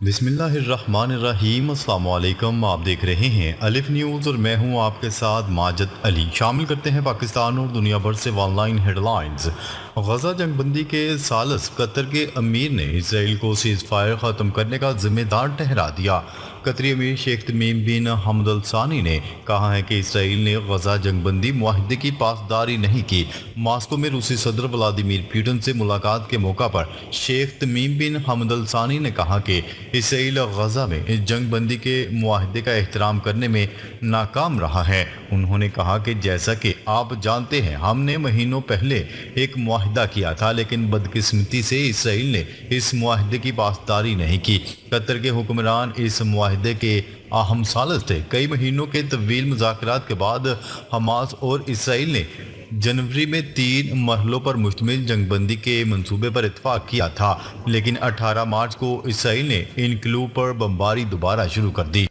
بسم اللہ الرحمن الرحیم، السلام علیکم۔ آپ دیکھ رہے ہیں الف نیوز اور میں ہوں آپ کے ساتھ ماجد علی۔ شامل کرتے ہیں پاکستان اور دنیا بھر سے online headlines. Gaza جنگ بندی کے ثالث قطر کے امیر نے اسرائیل کو سیز فائر ختم کرنے کا ذمہ دار ٹھہرا دیا۔ قطری امیر شیخ تمیم بن حمد الثانی نے کہا ہے کہ اسرائیل نے غزہ جنگ بندی معاہدے کی پاسداری نہیں کی۔ ماسکو میں روسی صدر ولادیمیر پوٹن سے ملاقات کے موقع پر شیخ تمیم بن حمد الثانی نے کہا کہ اسرائیل غزہ میں جنگ بندی کے معاہدے کا احترام کرنے میں ناکام رہا ہے۔ انہوں نے کہا کہ جیسا کہ آپ جانتے ہیں، ہم نے مہینوں پہلے ایک معاہدہ کیا تھا، لیکن بدقسمتی سے اسرائیل نے اس معاہدے کی پاسداری نہیں کی۔ قطر کے حکمران اس معاہدے کے اہم ثالث تھے۔ کئی مہینوں کے طویل مذاکرات کے بعد حماس اور اسرائیل نے جنوری میں 3 مرحلوں پر مشتمل جنگ بندی کے منصوبے پر اتفاق کیا تھا، لیکن 18 مارچ کو اسرائیل نے ان کلو پر بمباری دوبارہ شروع کر دی۔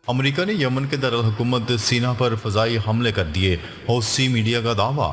امریکہ نے یمن کے دارالحکومت سینا پر فضائی حملے کر دیے، حوثی میڈیا کا دعویٰ۔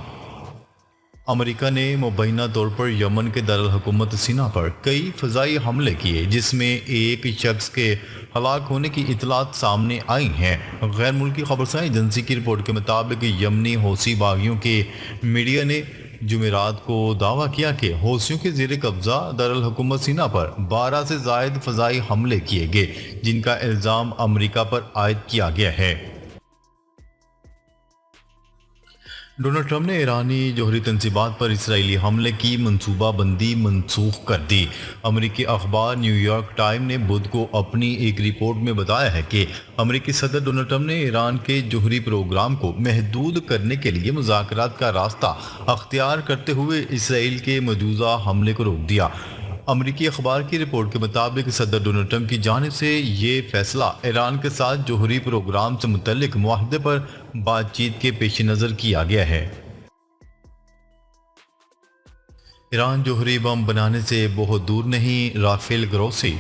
امریکہ نے مبینہ طور پر یمن کے دارالحکومت سینا پر کئی فضائی حملے کیے، جس میں ایک شخص کے ہلاک ہونے کی اطلاعات سامنے آئی ہیں۔ غیر ملکی خبرساں ایجنسی کی رپورٹ کے مطابق یمنی حوثی باغیوں کے میڈیا نے جمعرات کو دعویٰ کیا کہ حوثیوں کے زیر قبضہ دارالحکومت سینا پر 12 سے زائد فضائی حملے کیے گئے، جن کا الزام امریکہ پر عائد کیا گیا ہے۔ ڈونلڈ ٹرمپ نے ایرانی جوہری تنصیبات پر اسرائیلی حملے کی منصوبہ بندی منسوخ کر دی۔ امریکی اخبار نیو یارک ٹائم نے بدھ کو اپنی ایک رپورٹ میں بتایا ہے کہ امریکی صدر ڈونلڈ ٹرمپ نے ایران کے جوہری پروگرام کو محدود کرنے کے لیے مذاکرات کا راستہ اختیار کرتے ہوئے اسرائیل کے مجوزہ حملے کو روک دیا۔ امریکی اخبار کی رپورٹ کے مطابق صدر ڈونلڈ ٹرمپ کی جانب سے یہ فیصلہ ایران کے ساتھ جوہری پروگرام سے متعلق معاہدے پر بات چیت کے پیش نظر کیا گیا ہے۔ ایران جوہری بم بنانے سے بہت دور نہیں، رافیل گروسی۔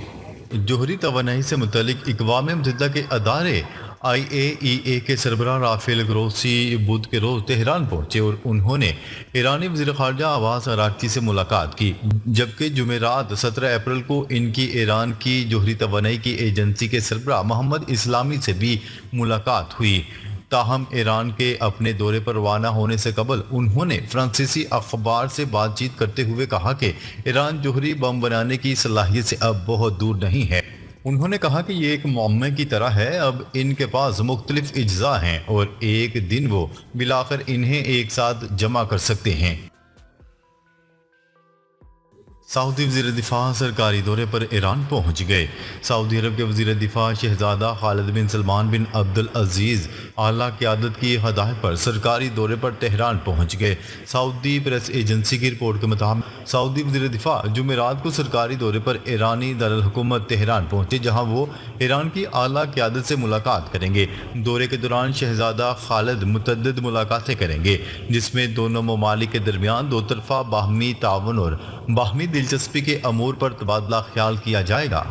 جوہری توانائی سے متعلق اقوام متحدہ کے ادارے IAEA کے سربراہ رافیل گروسی بدھ کے روز تہران پہنچے اور انہوں نے ایرانی وزیر خارجہ عباس عراقچی سے ملاقات کی، جبکہ جمعرات 17 اپریل کو ان کی ایران کی جوہری توانائی کی ایجنسی کے سربراہ محمد اسلامی سے بھی ملاقات ہوئی۔ تاہم ایران کے اپنے دورے پر روانہ ہونے سے قبل انہوں نے فرانسیسی اخبار سے بات چیت کرتے ہوئے کہا کہ ایران جوہری بم بنانے کی صلاحیت سے اب بہت دور نہیں ہے۔ انہوں نے کہا کہ یہ ایک معمے کی طرح ہے، اب ان کے پاس مختلف اجزاء ہیں اور ایک دن وہ بالآخر انہیں ایک ساتھ جمع کر سکتے ہیں۔ سعودی وزیر دفاع سرکاری دورے پر ایران پہنچ گئے۔ سعودی عرب کے وزیر دفاع شہزادہ خالد بن سلمان بن عبد العزیز اعلیٰ قیادت کی ہدایت پر سرکاری دورے پر تہران پہنچ گئے۔ سعودی پریس ایجنسی کی رپورٹ کے مطابق سعودی وزیر دفاع جمعرات کو سرکاری دورے پر ایرانی دارالحکومت تہران پہنچے، جہاں وہ ایران کی اعلیٰ قیادت سے ملاقات کریں گے۔ دورے کے دوران شہزادہ خالد متعدد ملاقاتیں کریں گے، جس میں دونوں ممالک کے درمیان دو طرفہ باہمی تعاون اور باہمی دلچسپی کے امور پر تبادلہ خیال کیا جائے گا۔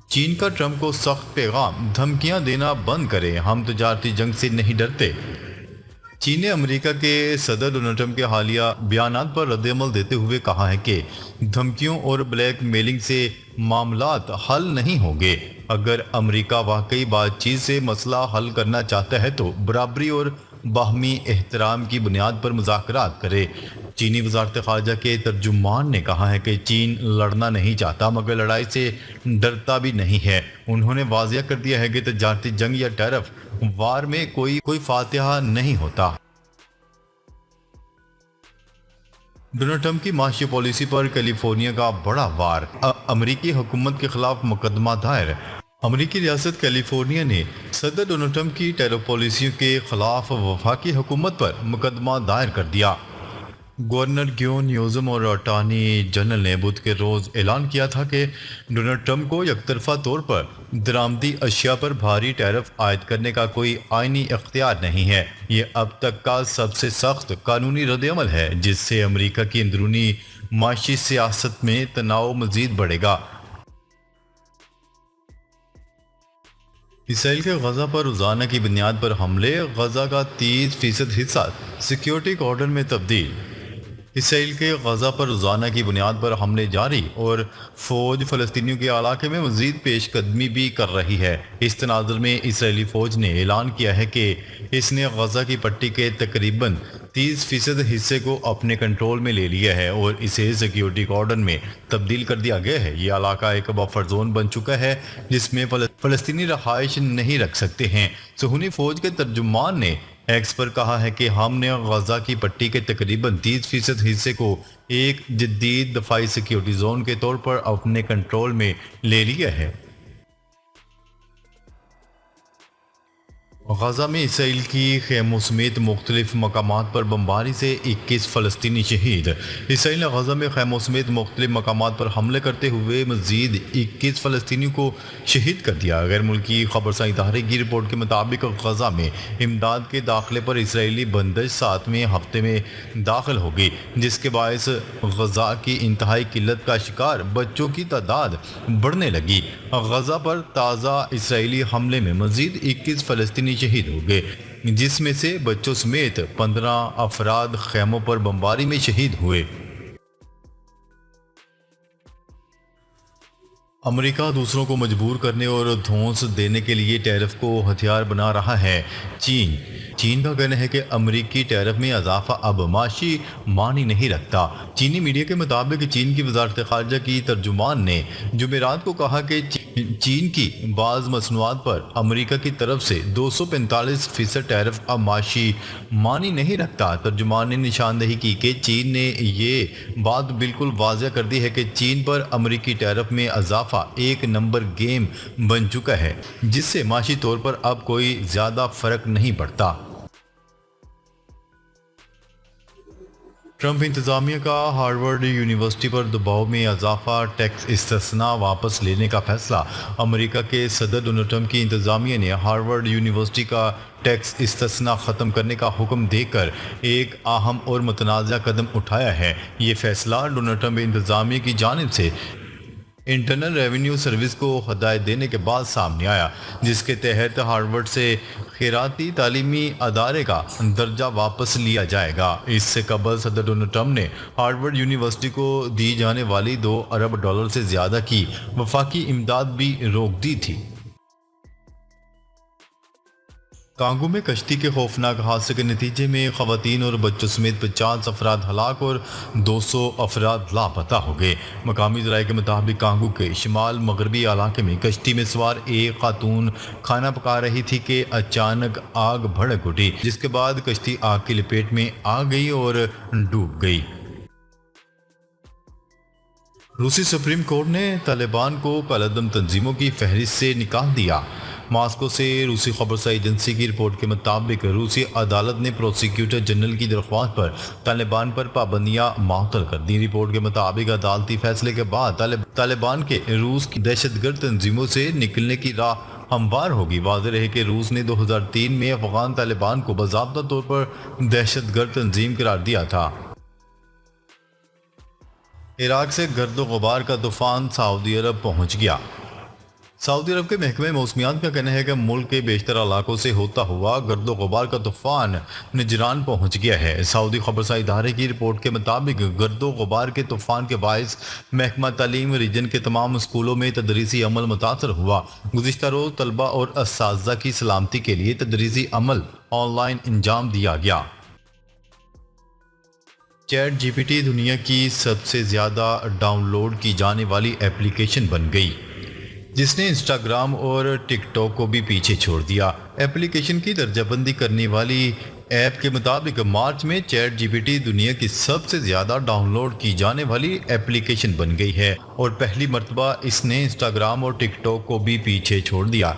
چین کا ٹرمپ کو سخت پیغام، دھمکیاں دینا بند کریں، ہم تجارتی جنگ سے نہیں ڈرتے۔ چین نے امریکہ کے صدر ڈونلڈ ٹرمپ کے حالیہ بیانات پر رد عمل دیتے ہوئے کہا ہے کہ دھمکیوں اور بلیک میلنگ سے معاملات حل نہیں ہوں گے۔ اگر امریکہ واقعی بات چیت سے مسئلہ حل کرنا چاہتا ہے تو برابری اور باہمی احترام کی بنیاد پر مذاکرات کرے۔ چینی وزارت خارجہ کے ترجمان نے کہا ہے کہ چین لڑنا نہیں چاہتا مگر لڑائی سے ڈرتا بھی نہیں ہے۔ انہوں نے واضح کر دیا ہے کہ تجارتی جنگ یا ٹیرف وار میں کوئی فاتحہ نہیں ہوتا۔ ڈونلڈ ٹرمپ کی معاشی پالیسی پر کیلیفورنیا کا بڑا وار، امریکی حکومت کے خلاف مقدمہ دائر۔ امریکی ریاست کیلیفورنیا نے صدر ڈونلڈ ٹرمپ کی ٹیرف پالیسیوں کے خلاف وفاقی حکومت پر مقدمہ دائر کر دیا۔ گورنر گیون نیوزم اور اٹارنی جنرل نے بدھ کے روز اعلان کیا تھا کہ ڈونلڈ ٹرمپ کو یک طرفہ طور پر درآمدی اشیاء پر بھاری ٹیرف عائد کرنے کا کوئی آئینی اختیار نہیں ہے۔ یہ اب تک کا سب سے سخت قانونی رد عمل ہے، جس سے امریکہ کی اندرونی معاشی سیاست میں تناؤ مزید بڑھے گا۔ اسرائیل کے غزہ پر روزانہ کی بنیاد پر حملے، غزہ کا 30% حصہ سیکیورٹی کارڈر میں تبدیل۔ اسرائیل کے غزہ پر روزانہ کی بنیاد پر حملے جاری اور فوج فلسطینیوں کے علاقے میں مزید پیش قدمی بھی کر رہی ہے۔ اس تناظر میں اسرائیلی فوج نے اعلان کیا ہے کہ اس نے غزہ کی پٹی کے تقریباً 30% حصے کو اپنے کنٹرول میں لے لیا ہے اور اسے سیکیورٹی کارڈن میں تبدیل کر دیا گیا ہے۔ یہ علاقہ ایک بفر زون بن چکا ہے جس میں فلسطینی رہائش نہیں رکھ سکتے ہیں۔ صہیونی فوج کے ترجمان نے ایکس پر کہا ہے کہ ہم نے غزہ کی پٹی کے تقریباً 30% حصے کو ایک جدید دفاعی سیکیورٹی زون کے طور پر اپنے کنٹرول میں لے لیا ہے۔ غزہ میں اسرائیل کی خیموں سمیت مختلف مقامات پر بمباری سے 21 فلسطینی شہید۔ اسرائیل نے غزہ میں خیموں سمیت مختلف مقامات پر حملے کرتے ہوئے مزید 21 فلسطینیوں کو شہید کر دیا۔ غیر ملکی خبرساں ادارے کی رپورٹ کے مطابق غزہ میں امداد کے داخلے پر اسرائیلی بندش 7ویں ہفتے میں داخل ہو گئی، جس کے باعث غزہ کی انتہائی قلت کا شکار بچوں کی تعداد بڑھنے لگی۔ غزہ پر تازہ اسرائیلی حملے میں مزید 21 فلسطینی شہید ہو گئے، جس میں سے بچوں سمیت 15 افراد خیموں پر بمباری میں شہید ہوئے۔ امریکہ دوسروں کو مجبور کرنے اور دھونس دینے کے لیے ٹیرف کو ہتھیار بنا رہا ہے۔ چین کا کہنا ہے کہ امریکی ٹیرف میں اضافہ اب معاشی معنی نہیں رکھتا۔ چینی میڈیا کے مطابق چین کی وزارت خارجہ کی ترجمان نے جمعرات کو کہا کہ چین کی بعض مصنوعات پر امریکہ کی طرف سے 245% ٹیرف اب معاشی معنی نہیں رکھتا۔ ترجمان نے نشاندہی کی کہ چین نے یہ بات بالکل واضح کر دی ہے کہ چین پر امریکی ٹیرف میں اضافہ ایک نمبر گیم بن چکا ہے، جس سے معاشی طور پر اب کوئی زیادہ فرق نہیں پڑتا۔ ٹرمپ انتظامیہ کا ہارورڈ یونیورسٹی پر دباؤ میں اضافہ ٹیکس استثناء واپس لینے کا فیصلہ۔ امریکہ کے صدر ڈونلڈ ٹرمپ کی انتظامیہ نے ہارورڈ یونیورسٹی کا ٹیکس استثناء ختم کرنے کا حکم دے کر ایک اہم اور متنازع قدم اٹھایا ہے۔ یہ فیصلہ ڈونلڈ ٹرمپ انتظامیہ کی جانب سے انٹرنل ریونیو سروس کو ہدایت دینے کے بعد سامنے آیا، جس کے تحت ہارورڈ سے خیراتی تعلیمی ادارے کا درجہ واپس لیا جائے گا۔ اس سے قبل صدر ڈونلڈ ٹرمپ نے ہارورڈ یونیورسٹی کو دی جانے والی $2 ارب سے زیادہ کی وفاقی امداد بھی روک دی تھی۔ کانگو میں کشتی کے خوفناک حادثے کے نتیجے میں خواتین اور بچوں سمیت 50 افراد ہلاک اور 200 افراد لاپتہ ہو گئے۔ مقامی ذرائع کے مطابق کانگو کے شمال مغربی علاقے میں کشتی میں سوار ایک خاتون کھانا پکا رہی تھی کہ اچانک آگ بھڑک اٹھی، جس کے بعد کشتی آگ کی لپیٹ میں آ گئی اور ڈوب گئی۔ روسی سپریم کورٹ نے طالبان کو کالعدم تنظیموں کی فہرست سے نکال دیا۔ ماسکو سے روسی خبرساں ایجنسی کی رپورٹ کے مطابق روسی عدالت نے پروسیکیوٹر جنرل کی درخواست پر طالبان پر پابندیاں معطل کر دی۔ رپورٹ کے مطابق عدالتی فیصلے کے بعد طالبان کے روس کی دہشت گرد تنظیموں سے نکلنے کی راہ ہموار ہوگی۔ واضح رہے کہ روس نے 2003 میں افغان طالبان کو باضابطہ طور پر دہشت گرد تنظیم قرار دیا تھا۔ عراق سے گرد و غبار کا طوفان سعودی عرب پہنچ گیا۔ سعودی عرب کے محکمہ موسمیات کا کہنا ہے کہ ملک کے بیشتر علاقوں سے ہوتا ہوا گرد و غبار کا طوفان نجران پہنچ گیا ہے۔ سعودی خبرساں ادارے کی رپورٹ کے مطابق گرد و غبار کے طوفان کے باعث محکمہ تعلیم ریجن کے تمام اسکولوں میں تدریسی عمل متاثر ہوا۔ گزشتہ روز طلبہ اور اساتذہ کی سلامتی کے لیے تدریسی عمل آن لائن انجام دیا گیا۔ چیٹ جی پی ٹی دنیا کی سب سے زیادہ ڈاؤن لوڈ کی جانے والی ایپلیکیشن بن گئی، جس نے انسٹاگرام اور ٹک ٹاک کو بھی پیچھے چھوڑ دیا۔ ایپلیکیشن کی درجہ بندی کرنے والی ایپ کے مطابق مارچ میں چیٹ جی پی ٹی دنیا کی سب سے زیادہ ڈاؤن لوڈ کی جانے والی ایپلیکیشن بن گئی ہے اور پہلی مرتبہ اس نے انسٹاگرام اور ٹک ٹاک کو بھی پیچھے چھوڑ دیا۔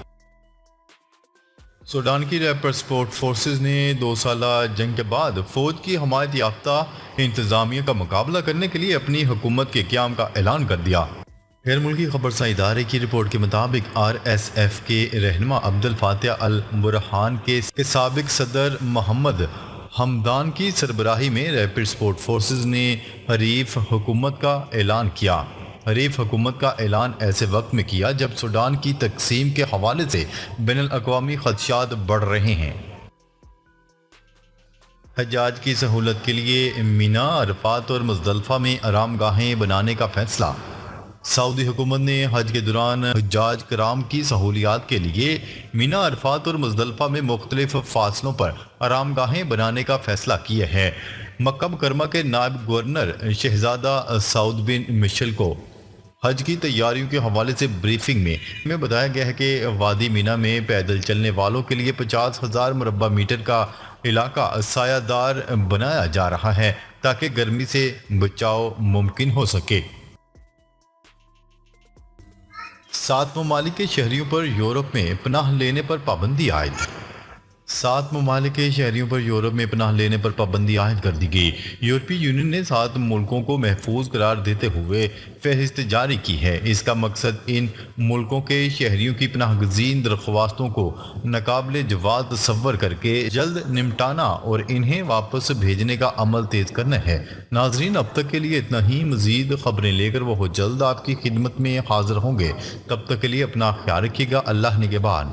سوڈان کی ریپر سپورٹ فورسز نے 2 سالہ جنگ کے بعد فوج کی حمایت یافتہ انتظامیہ کا مقابلہ کرنے کے لیے اپنی حکومت کے قیام کا اعلان کر دیا۔ غیر ملکی خبرساں ادارے کی رپورٹ کے مطابق آر ایس ایف کے رہنما عبد الفاتح البرہان کے سابق صدر محمد حمدان کی سربراہی میں ریپڈ سپورٹ فورسز نے حریف حکومت کا اعلان کیا۔ حریف حکومت کا اعلان ایسے وقت میں کیا جب سوڈان کی تقسیم کے حوالے سے بین الاقوامی خدشات بڑھ رہے ہیں۔ حجاج کی سہولت کے لیے مینا، عرفات اور مزدلفہ میں آرام گاہیں بنانے کا فیصلہ۔ سعودی حکومت نے حج کے دوران حجاج کرام کی سہولیات کے لیے مینا، عرفات اور مزدلفہ میں مختلف فاصلوں پر آرام گاہیں بنانے کا فیصلہ کیا ہے۔ مکہ مکرمہ کے نائب گورنر شہزادہ سعود بن مشل کو حج کی تیاریوں کے حوالے سے بریفنگ میں بتایا گیا ہے کہ وادی مینا میں پیدل چلنے والوں کے لیے 50,000 مربع میٹر کا علاقہ سایہ دار بنایا جا رہا ہے تاکہ گرمی سے بچاؤ ممکن ہو سکے۔ 7 ممالک کے شہریوں پر یورپ میں پناہ لینے پر پابندی عائد۔ 7 ممالک کے شہریوں پر یورپ میں پناہ لینے پر پابندی عائد کر دی گئی۔ یورپی یونین نے 7 ملکوں کو محفوظ قرار دیتے ہوئے فہرست جاری کی ہے۔ اس کا مقصد ان ملکوں کے شہریوں کی پناہ گزین درخواستوں کو ناقابل جواز تصور کر کے جلد نمٹانا اور انہیں واپس بھیجنے کا عمل تیز کرنا ہے۔ ناظرین، اب تک کے لیے اتنا ہی۔ مزید خبریں لے کر وہ جلد آپ کی خدمت میں حاضر ہوں گے۔ تب تک کے لیے اپنا خیال رکھیے گا۔ اللہ نگہبان۔